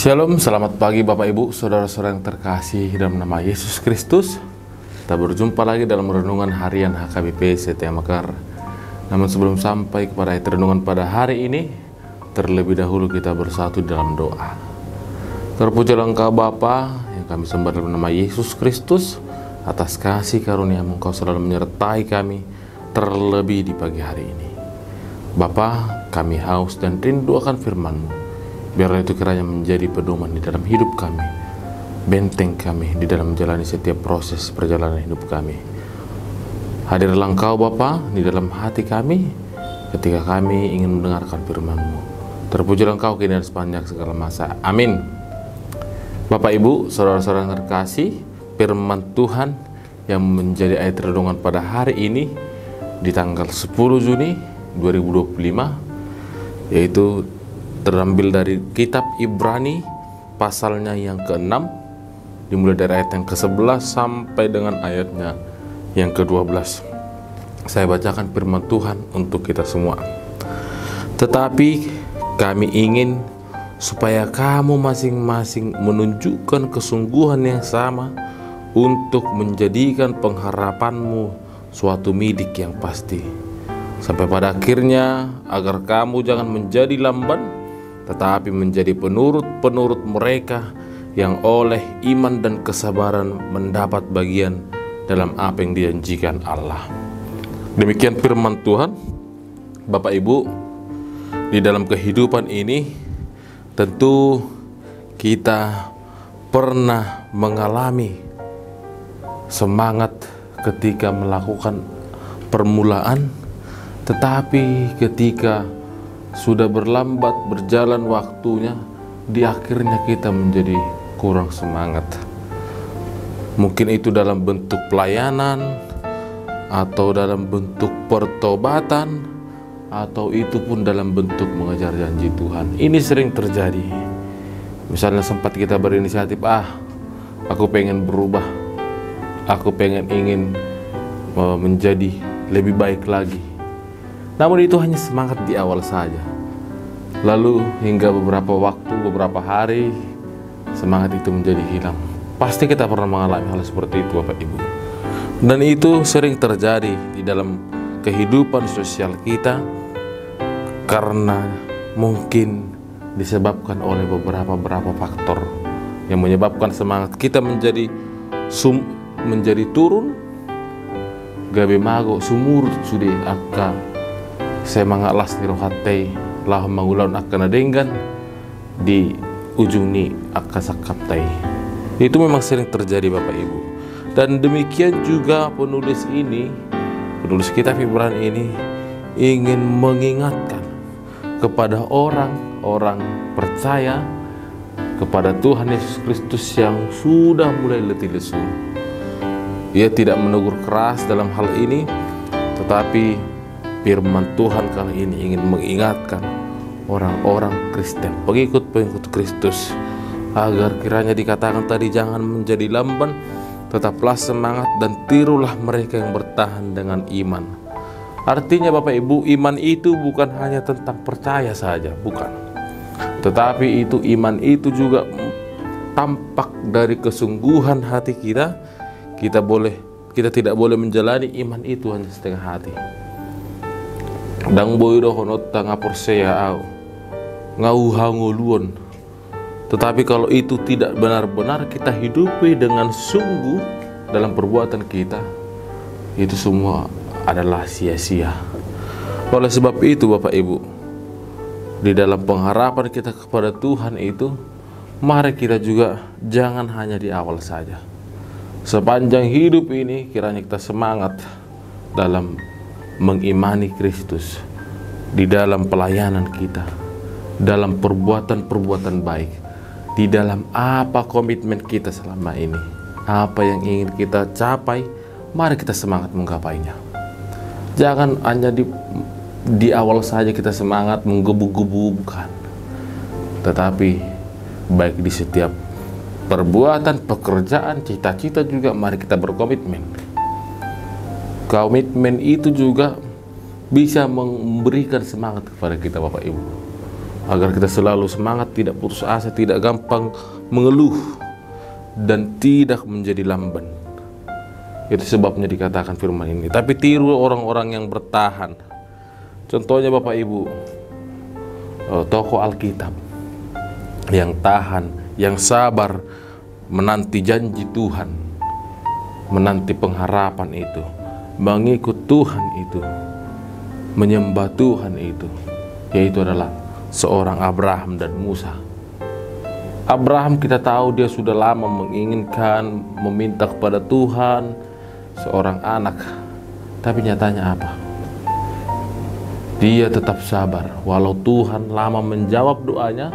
Shalom, selamat pagi Bapak Ibu, Saudara-saudara yang terkasih dalam nama Yesus Kristus. Kita berjumpa lagi dalam renungan harian HKBP Setia Mekar. Namun sebelum sampai kepada ayat renungan pada hari ini, terlebih dahulu kita bersatu dalam doa. Terpujilah Engkau Bapa yang kami sembah dalam nama Yesus Kristus, atas kasih karunia Engkau selalu menyertai kami, terlebih di pagi hari ini. Bapa, kami haus dan rindu akan firman-Mu. Biarlah itu kiranya menjadi pedoman di dalam hidup kami, benteng kami di dalam menjalani setiap proses perjalanan hidup kami. Hadirlah Engkau Bapa di dalam hati kami ketika kami ingin mendengarkan firman-Mu. Terpujilah Engkau kini dan sepanjang segala masa. Amin. Bapak Ibu, saudara-saudara yang terkasih, firman Tuhan yang menjadi ayat renungan pada hari ini di tanggal 10 Juni 2025, yaitu terambil dari kitab Ibrani pasalnya yang ke-6, dimulai dari ayat yang ke-11 sampai dengan ayatnya yang ke-12. Saya bacakan firman Tuhan untuk kita semua. Tetapi kami ingin supaya kamu masing-masing menunjukkan kesungguhan yang sama untuk menjadikan pengharapanmu suatu milik yang pasti, sampai pada akhirnya agar kamu jangan menjadi lamban, tetapi menjadi penurut-penurut mereka yang oleh iman dan kesabaran mendapat bagian dalam apa yang dijanjikan Allah. Demikian firman Tuhan. Bapak Ibu, di dalam kehidupan ini tentu kita pernah mengalami semangat ketika melakukan permulaan, tetapi ketika sudah berlambat berjalan waktunya, di akhirnya kita menjadi kurang semangat. Mungkin itu dalam bentuk pelayanan, atau dalam bentuk pertobatan, atau itu pun dalam bentuk mengejar janji Tuhan. Ini sering terjadi. Misalnya sempat kita berinisiatif, aku pengen berubah, aku ingin menjadi lebih baik lagi. Namun itu hanya semangat di awal saja. Lalu hingga beberapa waktu, beberapa hari, semangat itu menjadi hilang. Pasti kita pernah mengalami hal seperti itu Bapak Ibu. Dan itu sering terjadi di dalam kehidupan sosial kita, karena mungkin disebabkan oleh beberapa faktor yang menyebabkan semangat kita menjadi turun. Gabe mago sumur sudah akka semangat las tirohatei lah mangulaun akan adenggan di ujung ni akka sakaptai. Itu memang sering terjadi Bapak Ibu. Dan demikian juga penulis kitab Ibrani ini ingin mengingatkan kepada orang-orang percaya kepada Tuhan Yesus Kristus yang sudah mulai letih lesu. Ia tidak menegur keras dalam hal ini, tetapi firman Tuhan kali ini ingin mengingatkan orang-orang Kristen, pengikut-pengikut Kristus, agar kiranya dikatakan tadi, jangan menjadi lamban, tetaplah semangat dan tirulah mereka yang bertahan dengan iman. Artinya Bapak Ibu, iman itu bukan hanya tentang percaya saja, bukan. Tetapi iman itu juga tampak dari kesungguhan hati kita. Kita tidak boleh menjalani iman itu hanya setengah hati. Dang boy do honot tanga persea au ngauhanguluan. Tetapi kalau itu tidak benar-benar kita hidupi dengan sungguh dalam perbuatan kita, itu semua adalah sia-sia. Oleh sebab itu Bapak Ibu, di dalam pengharapan kita kepada Tuhan itu, mari kita juga jangan hanya di awal saja. Sepanjang hidup ini kiranya kita semangat dalam mengimani Kristus, di dalam pelayanan kita, dalam perbuatan-perbuatan baik, di dalam apa komitmen kita selama ini, apa yang ingin kita capai, mari kita semangat menggapainya. Jangan hanya di awal saja kita semangat menggebu-gebu, bukan. Tetapi baik di setiap perbuatan, pekerjaan, cita-cita juga mari kita berkomitmen. Komitmen itu juga bisa memberikan semangat kepada kita Bapak Ibu. agar kita selalu semangat, tidak putus asa, tidak gampang mengeluh, dan tidak menjadi lamban. Itu sebabnya dikatakan firman ini. Tapi tiru orang-orang yang bertahan. Contohnya Bapak Ibu, tokoh Alkitab yang tahan, yang sabar menanti janji Tuhan, menanti pengharapan itu, mengikut Tuhan itu, menyembah Tuhan itu, yaitu adalah seorang Abraham dan Musa. Abraham kita tahu dia sudah lama menginginkan, meminta kepada Tuhan seorang anak. Tapi nyatanya apa? Dia tetap sabar walau Tuhan lama menjawab doanya.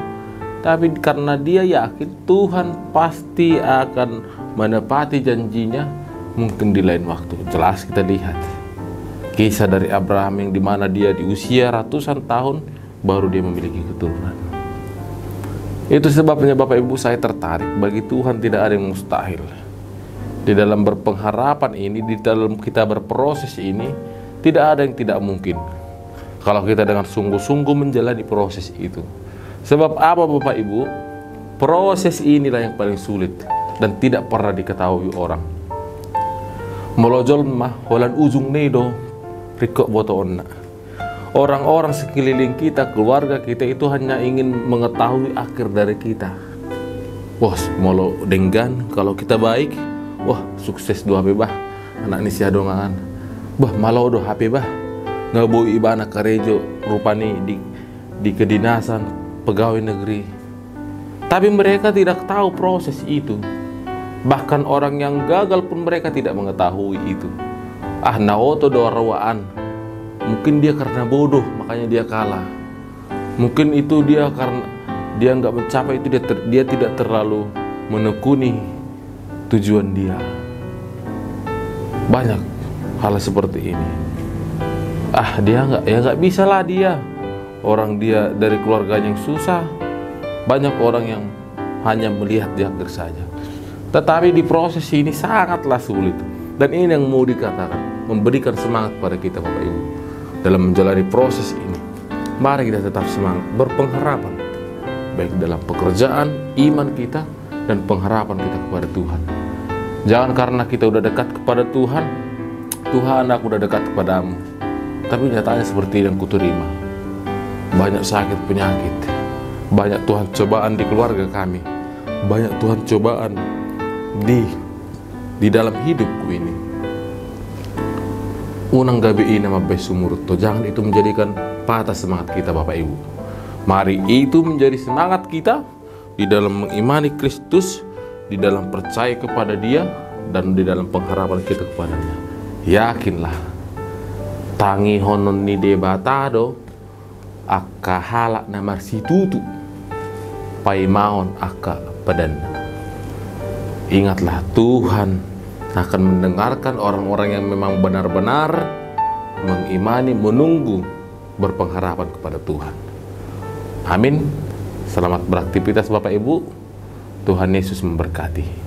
Tapi karena dia yakin Tuhan pasti akan menepati janjinya, mungkin di lain waktu. Jelas kita lihat kisah dari Abraham yang dimana dia di usia ratusan tahun baru dia memiliki keturunan. Itu sebabnya Bapak Ibu saya tertarik. Bagi Tuhan tidak ada yang mustahil. Di dalam berpengharapan ini, di dalam kita berproses ini, tidak ada yang tidak mungkin kalau kita dengan sungguh-sungguh menjalani proses itu. Sebab apa Bapak Ibu? Proses inilah yang paling sulit dan tidak pernah diketahui orang. Molojol mah holan ujung nedo rikok botoonna. Orang-orang sekeliling kita, keluarga kita itu hanya ingin mengetahui akhir dari kita. Wah, molo denggan kalau kita baik, wah sukses doa bebah. Anak ini siadongan. Bah malau do HP bah. Ngabu ibana karejo rupani di kedinasan pegawai negeri. Tapi mereka tidak tahu proses itu. Bahkan orang yang gagal pun mereka tidak mengetahui itu. Ah naoto dorawaan. Mungkin dia karena bodoh makanya dia kalah. Mungkin itu dia karena dia nggak mencapai itu, dia tidak terlalu menekuni tujuan dia. Banyak hal seperti ini. Ah dia nggak bisa lah dia. Orang dia dari keluarganya yang susah. Banyak orang yang hanya melihat di akhir saja. Tetapi di proses ini sangatlah sulit. Dan ini yang mau dikatakan, memberikan semangat pada kita Bapak Ibu dalam menjalani proses ini. Mari kita tetap semangat, berpengharapan, baik dalam pekerjaan, iman kita, dan pengharapan kita kepada Tuhan. Jangan karena kita udah dekat kepada Tuhan, Tuhan aku udah dekat kepadamu. Tapi nyatanya seperti yang kuterima. Banyak sakit penyakit, banyak Tuhan cobaan di keluarga kami, banyak Tuhan cobaan di dalam hidupku ini. Unang gabi ini mabay sumurto. Jangan itu menjadikan patah semangat kita Bapak Ibu. Mari itu menjadi semangat kita di dalam mengimani Kristus, di dalam percaya kepada Dia, dan di dalam pengharapan kita kepadanya. Yakinlah, tangi honon ni debatado akka halak na marsitutu paimahon akka padan. Ingatlah, Tuhan akan mendengarkan orang-orang yang memang benar-benar mengimani, menunggu, berpengharapan kepada Tuhan. Amin. Selamat beraktivitas Bapak Ibu. Tuhan Yesus memberkati.